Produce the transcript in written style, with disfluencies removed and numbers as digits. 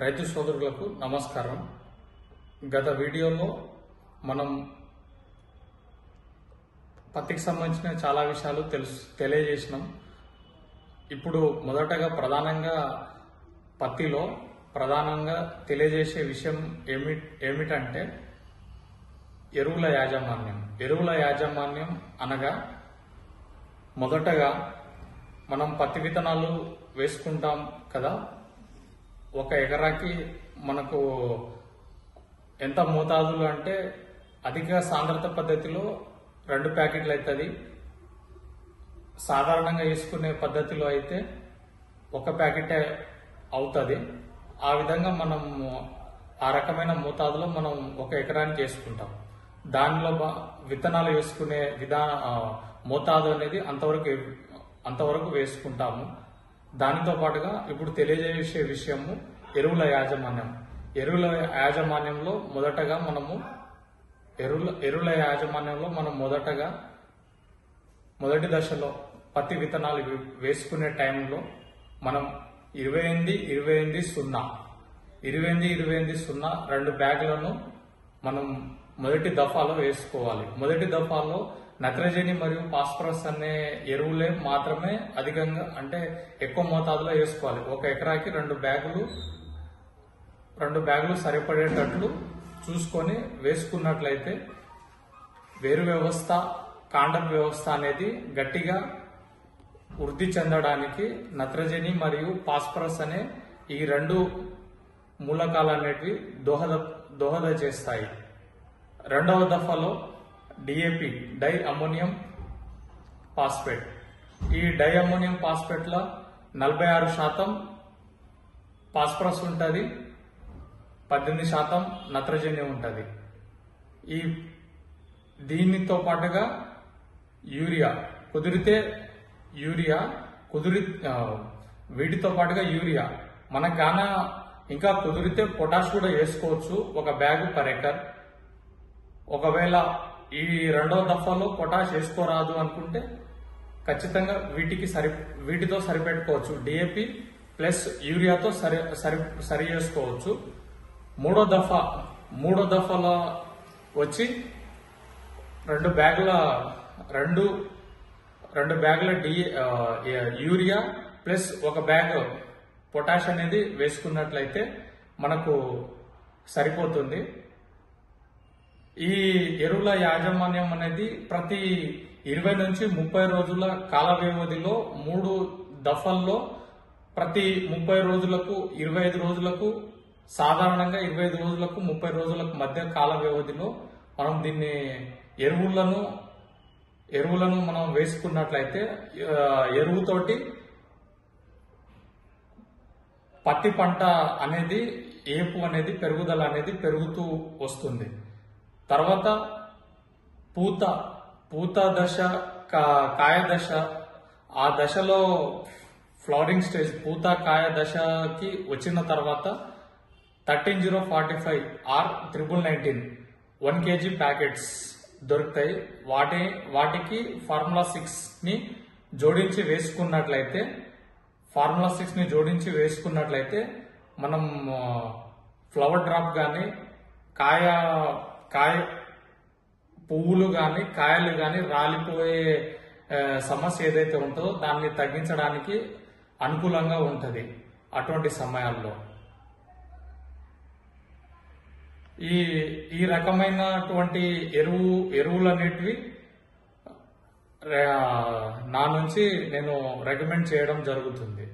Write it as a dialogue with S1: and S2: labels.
S1: రైతు సోదరులకు నమస్కారం. గత వీడియోలో మనం పత్తికి సంబంధించిన చాలా విషయాలు తెలియజేసినాం. ఇప్పుడు మొదటగా పత్తిలో ప్రధానంగా తెలియజేసే విషయం ఏమిటంటే ఎరువుల యాజమాన్యం అనగా మొదటగా మనం పత్తి విత్తనాలు వేసుకుంటాం కదా. ఒక ఎకరాకి మనకు ఎంత మోతాదులు అంటే అధిక సాంద్రత పద్ధతిలో 2 ప్యాకెట్లు అవుతుంది. సాధారణంగా వేసుకునే పద్ధతిలో అయితే 1 ప్యాకెటే అవుతుంది. ఆ విధంగా మనం ఆ రకమైన మోతాదులో మనం 1 ఎకరానికి వేసుకుంటాం. దానిలో విత్తనాలు వేసుకునే మోతాదు అనేది అంతవరకు వేసుకుంటాము. దానితో పాటుగా ఇప్పుడు తెలియజేసే విషయము ఎరువుల యాజమాన్యంలో మొదటగా మొదటి దశలో పత్తి విత్తనాలు వేసుకునే టైంలో మనం 28-28-0 2 బ్యాగులను మనం మొదటి దఫాలో వేసుకోవాలి. మొదటి దఫాలో నత్రజని మరియు ఫాస్ఫరస్ అనే ఎరువులే మాత్రమే అధికంగా అంటే ఎక్కువ మోతాదులో వేసుకోవాలి. 1 ఎకరాకి 2 బ్యాగులు సరిపడేటట్లు చూసుకొని వేసుకున్నట్లయితే వేరు వ్యవస్థ, కాండం వ్యవస్థ అనేది గట్టిగా వృద్ధి చెందడానికి నత్రజని మరియు ఫాస్ఫరస్ అనే ఈ 2 మూలకాలు అనేటివి దోహద చేస్తాయి. రెండవ దఫాలో డిఏపి డై అమోనియం ఫాస్ఫేట్. ఈ డై అమోనియం ఫాస్ఫేట్ లో 46% ఫాస్ఫరస్ ఉంటుంది, 18% నత్రజని ఉంటుంది. దీనితో పాటుగా వీటితో పాటుగా యూరియా మనకు గాన ఇంకా కుదిరితే పొటాష్ కూడా వేసుకోవచ్చు, 1 బ్యాగ్ పర్ ఎకర్. ఒకవేళ ఈ రెండవ దఫాలో పొటాష్ వేసుకోరాదు అనుకుంటే ఖచ్చితంగా వీటితో సరిపెట్టుకోవచ్చు. డిఏపి ప్లస్ యూరియాతో సరి చేసుకోవచ్చు. మూడో దఫాలో వచ్చి 2 బ్యాగుల యూరియా ప్లస్ 1 బ్యాగ్ పొటాష్ అనేది వేసుకున్నట్లయితే మనకు సరిపోతుంది. ఈ ఎరువుల యాజమాన్యం అనేది ప్రతి 20 నుంచి 30 రోజుల కాల వ్యవధిలో 3 దఫల్లో ప్రతి 30 రోజులకు 25 రోజులకు సాధారణంగా 25 రోజులకు 30 రోజులకు మధ్య కాల వ్యవధిలో మనం దీన్ని ఎరువులను మనం వేసుకున్నట్లయితే ఎరువుతోటి పత్తి పంట అనేది ఏపు అనేది పెరుగుదల అనేది పెరుగుతూ వస్తుంది. తర్వాత పూత దశ, కాయ దశ, ఆ దశలో ఫ్లవరింగ్ స్టేజ్ పూత కాయ దశకి వచ్చిన తర్వాత 13045 ఆర్ 919 1 kg ప్యాకెట్స్ దొరుకుతాయి. వాటికి ఫార్ములా 6 ని జోడించి వేసుకున్నట్లయితే మనం ఫ్లవర్ డ్రాప్ గాని కాయ పువ్వులు గాని కాయలు గాని రాలిపోయే సమస్య ఏదైతే ఉంటుందో దాన్ని తగ్గించడానికి అనుకూలంగా ఉంటది. అటువంటి సమయాల్లో ఈ రకమైనటువంటి ఎరువులు అనేటివి నా నుంచి నేను రికమెండ్ చేయడం జరుగుతుంది.